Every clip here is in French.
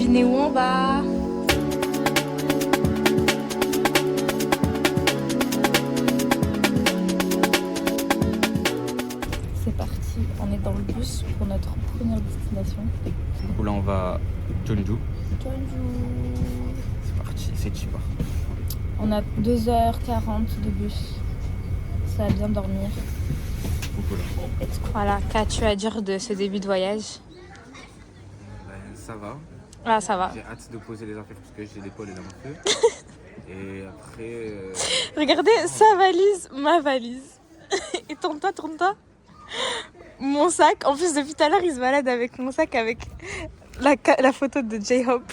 devinez où on va? C'est parti, on est dans le bus pour notre première destination. Du coup là on va à Jeonju. Jeonju. C'est parti, c'est cheap. On a 2h40 de bus. Ça va bien dormir. Voilà, qu'as-tu à dire de ce début de voyage? Ça va. Ah, ça va. J'ai hâte de poser les affaires parce que j'ai l'épaule et la feu. Et après... Regardez, sa valise, ma valise. Et tourne-toi, tourne-toi. Mon sac. En plus, depuis tout à l'heure, il se balade avec mon sac avec la photo de J-Hope.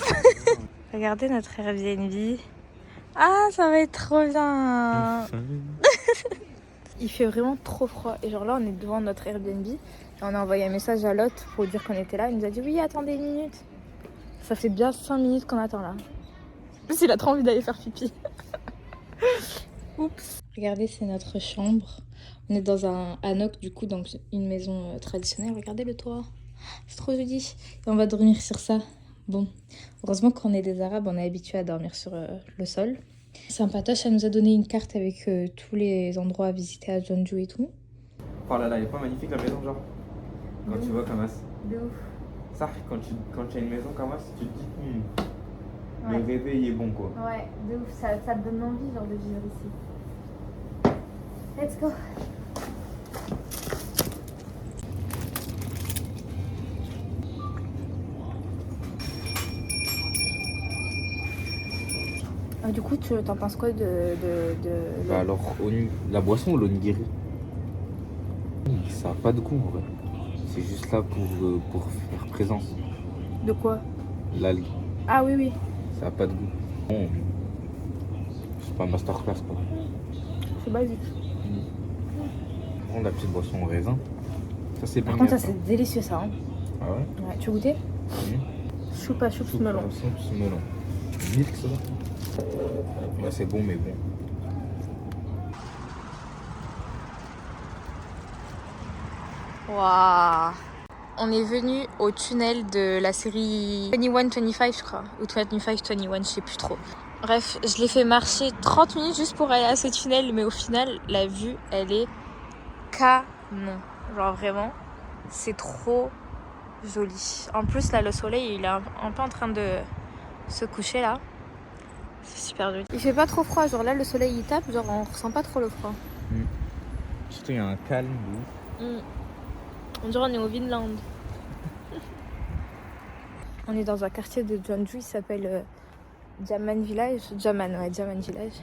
Regardez notre Airbnb. Ah, ça va être trop bien. Il fait vraiment trop froid. Et genre là, on est devant notre Airbnb. Et on a envoyé un message à l'hôte pour dire qu'on était là. Il nous a dit oui, attendez une minute. Ça fait bien 5 minutes qu'on attend là. En plus, il a trop envie d'aller faire pipi. Oups. Regardez, c'est notre chambre. On est dans un hanok du coup, donc une maison traditionnelle. Regardez le toit. C'est trop joli. Et on va dormir sur ça. Bon, heureusement qu'on est des Arabes, on est habitués à dormir sur le sol. Sympatoche, elle nous a donné une carte avec tous les endroits à visiter à Jeonju et tout. Oh là là, elle est pas magnifique la maison genre. Quand tu vois Kamas. De ouf. Ça, quand tu as une maison Kamas, tu te dis Ouais. le réveil est bon quoi. Ouais, de ouf, ça te donne envie genre de vivre ici. Let's go. Ah, du coup, t'en penses quoi de Bah alors, la boisson ou l'onigiri, ça a pas de goût en vrai. C'est juste là pour faire présence. de quoi? L'algue, Ah oui, oui. ça a pas de goût. Bon, c'est pas masterclass quoi. C'est basique. Prends la petite boisson au raisin. Ça c'est Par bien. contre, ça c'est délicieux ça. Hein. Ah ouais? Ouais, tu veux goûter? Choupa choups melon. Soupe melon. Milk ça va? Ouais, c'est bon mais bon. Waouh! On est venu au tunnel de la série 21-25 je crois, ou 25-21, je sais plus trop. Bref, je l'ai fait marcher 30 minutes juste pour aller à ce tunnel, mais au final, la vue, elle est canon. Genre vraiment, c'est trop joli. En plus, là, le soleil, il est un peu en train de se coucher là. C'est super joli. Il fait pas trop froid, genre là, le soleil il tape, genre on ressent pas trop le froid. Surtout il y a un calme. On dirait on est au Vinland. On est dans un quartier de Jeonju, il s'appelle Jaman Village. Jaman Village.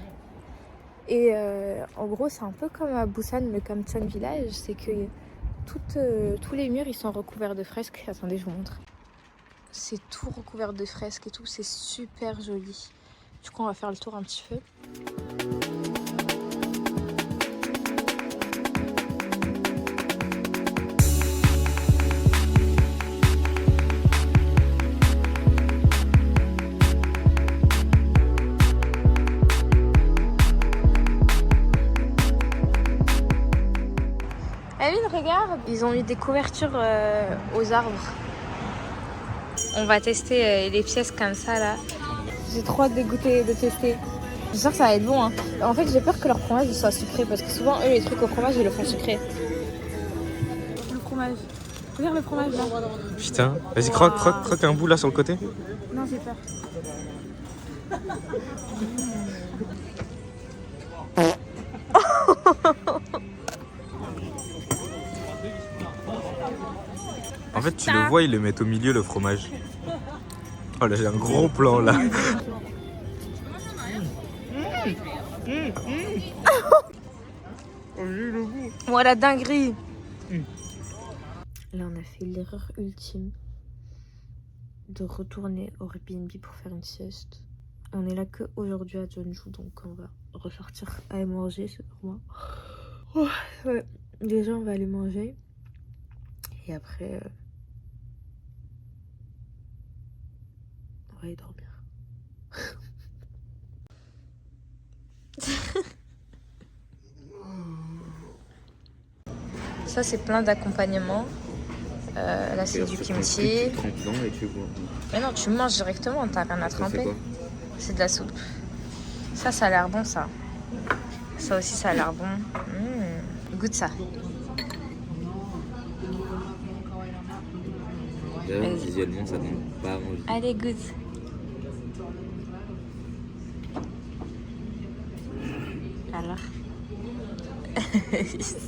Et en gros, c'est un peu comme à Busan, le Kamcheon Village. C'est que tous les murs, ils sont recouverts de fresques. Attendez, je vous montre. C'est tout recouvert de fresques et tout. C'est super joli. Du coup, on va faire le tour un petit peu. Amine, regarde, ils ont mis des couvertures aux arbres. On va tester les pièces comme ça là. J'ai trop hâte de goûter, de tester. J'espère que ça va être bon. Hein. En fait, j'ai peur que leur fromage soit sucré parce que souvent, eux, les trucs au fromage, ils le font sucré. Le fromage. Regarde le fromage là. Putain, vas-y, croque un bout là sur le côté. Non, j'ai peur. En fait, tu le vois, ils le mettent au milieu le fromage. Oh là, j'ai un gros plan là. Voilà, dinguerie. Là, on a fait l'erreur ultime de retourner au Airbnb pour faire une sieste. On est là que aujourd'hui à Jeonju, donc on va ressortir aller manger, c'est pour moi. Oh, ouais. Déjà, on va aller manger. Et après, on va aller dormir. Ça, c'est plein d'accompagnements. Là, c'est du kimchi. Tu trempes dedans et tu bois. Mais non, tu manges directement, t'as rien à Ça, tremper. c'est quoi? C'est de la soupe. Ça a l'air bon, ça. Ça aussi, ça a l'air bon. Goûte ça. D'ailleurs, visuellement, ça donne pas envie. Allez, goûte. Alors Je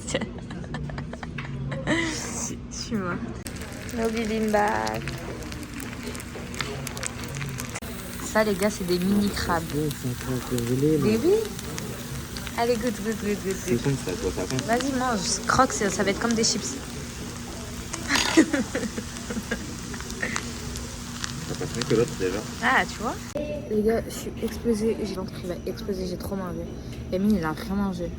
suis morte. No bibimbap. Ça, les gars, c'est des mini crabes. Mais oui. Allez, goûte. C'est con ça, toi, ça compte. Vas-y, mange. Croque, ça va être comme des chips. Ça passe mieux que l'autre déjà. Ah, tu vois. Les gars, je suis explosée. J'ai ventre qui va exploser. J'ai trop mangé. Emile, il a rien mangé.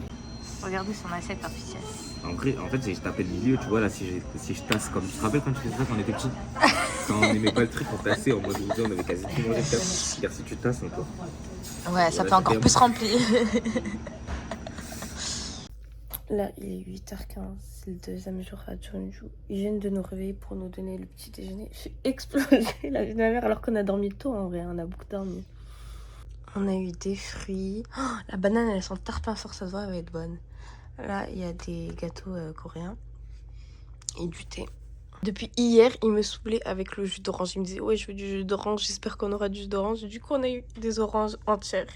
Regardez son assiette artificielle. En fait, j'ai tapé le milieu, tu vois, là, si je tasse comme... Tu te rappelles quand tu faisais ça quand on était petit? Quand on aimait pas le truc, on tassait en mode on avait quasi tout mangé. Car si tu tasses encore... Ouais, ça fait encore plus rempli. Là, il est 8h15, c'est le deuxième jour à Jeonju. Ils viennent de nous réveiller pour nous donner le petit déjeuner. Je suis explosée, la vie de ma mère, alors qu'on a dormi tôt en vrai, on a beaucoup dormi. On a eu des fruits. Oh, la banane, elle sent tarpin fort, ça se voit, elle va être bonne. Là, il y a des gâteaux coréens et du thé. Depuis hier, il me saoulait avec le jus d'orange. Il me disait, ouais, je veux du jus d'orange, j'espère qu'on aura du jus d'orange. Du coup, on a eu des oranges entières.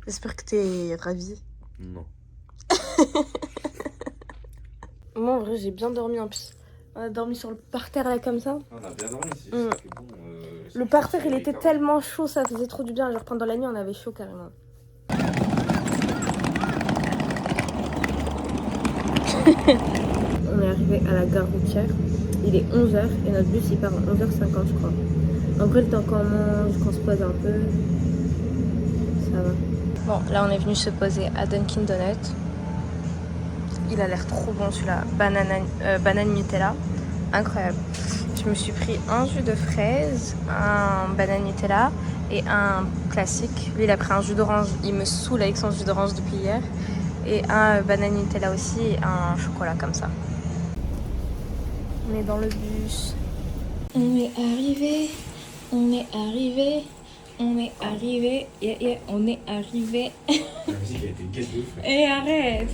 J'espère que t'es ravie. Non. Moi, en vrai, j'ai bien dormi en plus. On a dormi sur le parterre là comme ça. On a bien dormi, c'est Bon, le parterre, il était tellement chaud, ça faisait trop du bien. Genre pendant la nuit, on avait chaud carrément. On est arrivé à la gare routière. Il est 11h et notre bus il part à 11h50 je crois. En vrai, le temps qu'on mange, qu'on se pose un peu, ça va. Bon, là on est venu se poser à Dunkin' Donuts. Il a l'air trop bon celui-là, banane Nutella, incroyable. Je me suis pris un jus de fraise, un banane Nutella et un classique. Lui il a pris un jus d'orange, il me saoule avec son jus d'orange depuis hier. Et un banane Nutella aussi et un chocolat comme ça. On est dans le bus. On est arrivé, on est arrivé, on est arrivé, on est arrivé. La musique a été guette de ouf. Et arrête.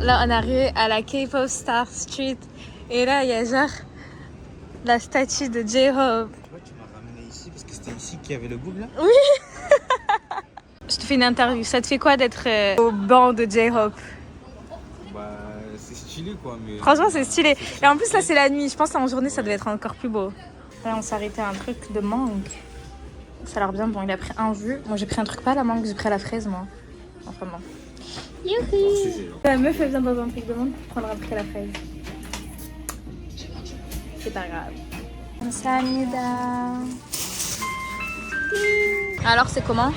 Là, on est arrivé à la K-pop Star Street. Et là, il y a genre la statue de J-Hope. Tu vois, tu m'as ramené ici parce que c'était ici qu'il y avait le boule là. Oui. Je te fais une interview. Ça te fait quoi d'être au banc de J-Hope? Bah, c'est stylé quoi, mais... Franchement, c'est stylé. Et en plus, là, c'est la nuit. Je pense qu'en journée, ça devait être encore plus beau. Là, on s'est arrêté à un truc de mangue. Ça a l'air bien bon. Il a pris un jus. Moi, j'ai pris un truc pas à la mangue, j'ai pris à la fraise, moi. Enfin bon. Youhou! La meuf, elle vient dans un truc de mangue pour prendre un truc à la fraise. C'est pas grave. 감사합니다. Alors, c'est comment?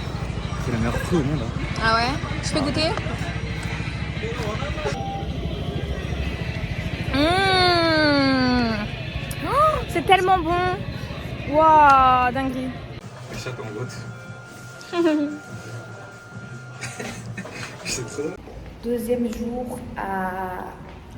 C'est la meilleure fruit au monde. Hein. Ah ouais? Je peux goûter? Oh, c'est tellement bon! Waouh, dinguerie! Le chat en vote. C'est trop. Deuxième jour à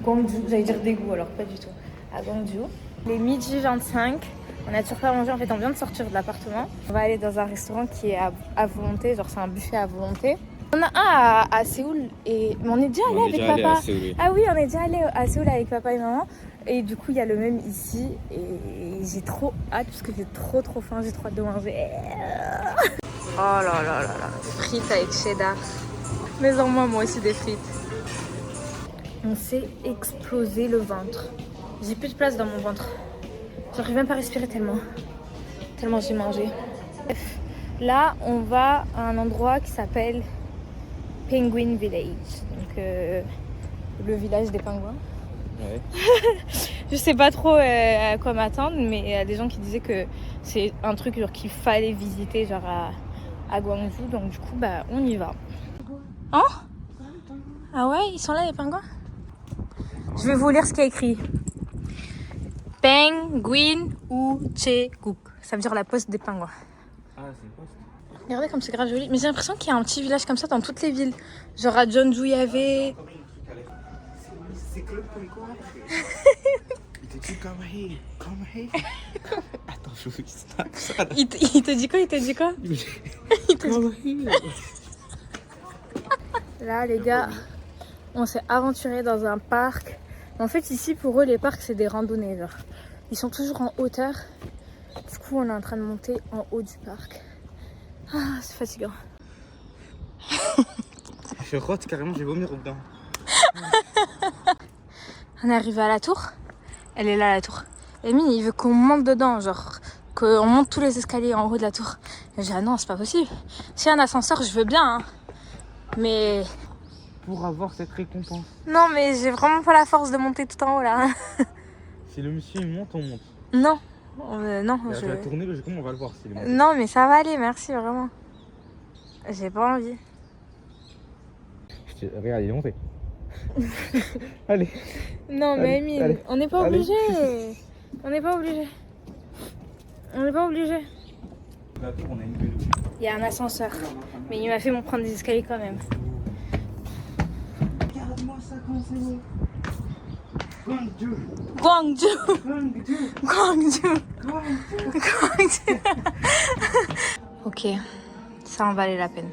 Gwangju, j'allais dire Daegu alors pas du tout, à Gwangju. Il est midi 25, on a toujours pas mangé, en fait on vient de sortir de l'appartement. On va aller dans un restaurant qui est à volonté, genre c'est un buffet à volonté. On a un à Séoul, mais on est déjà allé avec papa. Ah oui, on est déjà allé à Séoul avec papa et maman. Et du coup il y a le même ici et j'ai trop hâte parce que j'ai trop faim, j'ai trop hâte de manger. Oh là là là là, frites avec cheddar. Mais en moi aussi des frites. On s'est explosé le ventre. J'ai plus de place dans mon ventre. J'arrive même pas à respirer tellement j'ai mangé. Bref, là, on va à un endroit qui s'appelle Penguin Village. Donc, le village des pingouins. Ouais. Je sais pas trop à quoi m'attendre, mais il y a des gens qui disaient que c'est un truc genre qu'il fallait visiter genre à Gwangju. Donc du coup, bah, on y va. Oh? Ah ouais, ils sont là les pingouins? Je vais vous lire ce qu'il y a écrit. Penguin ou Cheguk. Ça veut dire la poste des pingouins. Ah, c'est une poste. Regardez comme c'est grave joli. Mais j'ai l'impression qu'il y a un petit village comme ça dans toutes les villes. Genre à Jeonju, il y avait... C'est club comme quoi? Il te dit come here, come here. Attends, je vous snap ça. Il te dit quoi? Il te dit quoi? Il te dit... Là, les gars, on s'est aventuré dans un parc. En fait, ici, pour eux, les parcs, c'est des randonnées. Genre. Ils sont toujours en hauteur. Du coup, on est en train de monter en haut du parc. Ah, c'est fatigant. Je rote carrément, j'ai vomi au dedans. On est arrivé à la tour. Elle est là, la tour. Emile, il veut qu'on monte dedans, genre qu'on monte tous les escaliers en haut de la tour. J'ai dit, ah non, c'est pas possible. S'il y a un ascenseur, je veux bien, hein. Mais... Pour avoir cette récompense. Non, mais j'ai vraiment pas la force de monter tout en haut, là. Si le monsieur il monte, on monte. Non, non, Il je... va tourner logiquement, on va le voir s'il est monté. Non, mais ça va aller, merci, vraiment. J'ai pas envie. Regarde, il est monté. Allez. Non, mais Allez, Emile, allez, on n'est pas allez. obligé. On n'est pas obligé. On n'est pas obligé. La tour, on a une vélo. Il y a un ascenseur, mais il m'a fait prendre des escaliers quand même. Regarde-moi ça quand c'est beau. Gwangju. Gwangju. Gwangju. Gwangju. Ok, ça en valait la peine.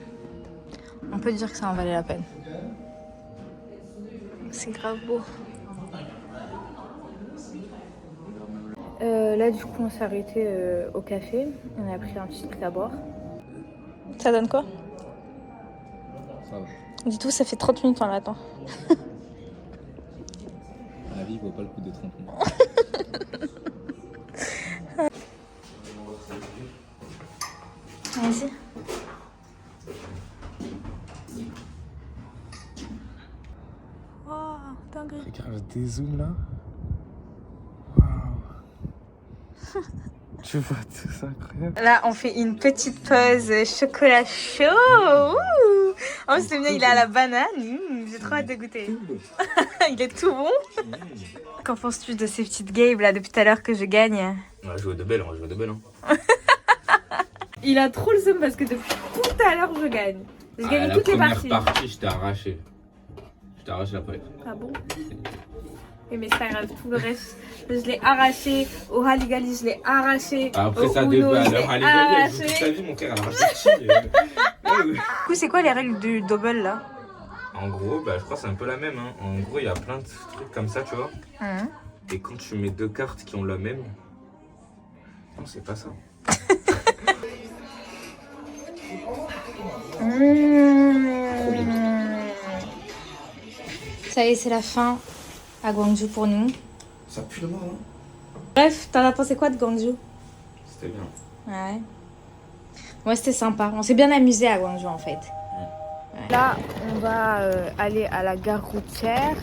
On peut dire que ça en valait la peine. C'est grave beau. Là, du coup, on s'est arrêté au café. On a pris un petit truc à boire. Ça donne quoi? Ça va. Du tout, ça fait 30 minutes qu'on l'attend. La vie vaut pas le coup de 30 minutes. Vas-y. Oh, dingue. Regarde, des zooms là. Waouh. Tu vois, c'est incroyable. Là, on fait une petite pause chocolat chaud. Ouh. Oh, c'est bien, il est à la banane. J'ai trop hâte de goûter. Il est tout bon. Qu'en penses-tu de ces petites games là depuis tout à l'heure que je gagne? On va jouer de belle, on va jouer de belle. Hein. Il a trop le seum parce que depuis tout à l'heure je gagne. Je gagne toutes les parties. La première partie, je t'ai arraché. Je t'ai arraché la première. Ah bon? Et mais c'est pas grave, tout le reste, je l'ai arraché. Au Haligali, je l'ai arraché. Après au ça, Uno, de je l'ai base, elle joue toute arraché. sa vie, mon frère, elle a arraché Du coup, c'est quoi les règles du double là? En gros, bah, je crois que c'est un peu la même. Hein. En gros, il y a plein de trucs comme ça, tu vois. Et quand tu mets deux cartes qui ont la même... Non, c'est pas ça. Ça y est, c'est la fin à Gwangju pour nous. Ça pue le mort, hein. Bref, t'en as pensé quoi de Gwangju? C'était bien. Ouais. Ouais, c'était sympa. On s'est bien amusé à Gwangju en fait. Ouais. Là, on va aller à la gare routière.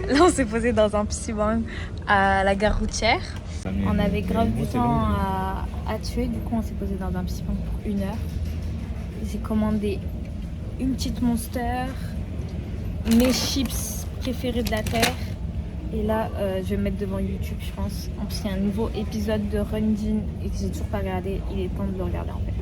Là, on s'est posé dans un petit banc à la gare routière. On avait grave du temps à tuer, du coup on s'est posé dans un petit banc pour 1 heure. J'ai commandé une petite Monster, mes chips préférés de la terre. Et là, je vais me mettre devant YouTube, je pense. En plus, il y a un nouveau épisode de Rundin et que j'ai toujours pas regardé. Il est temps de le regarder en fait.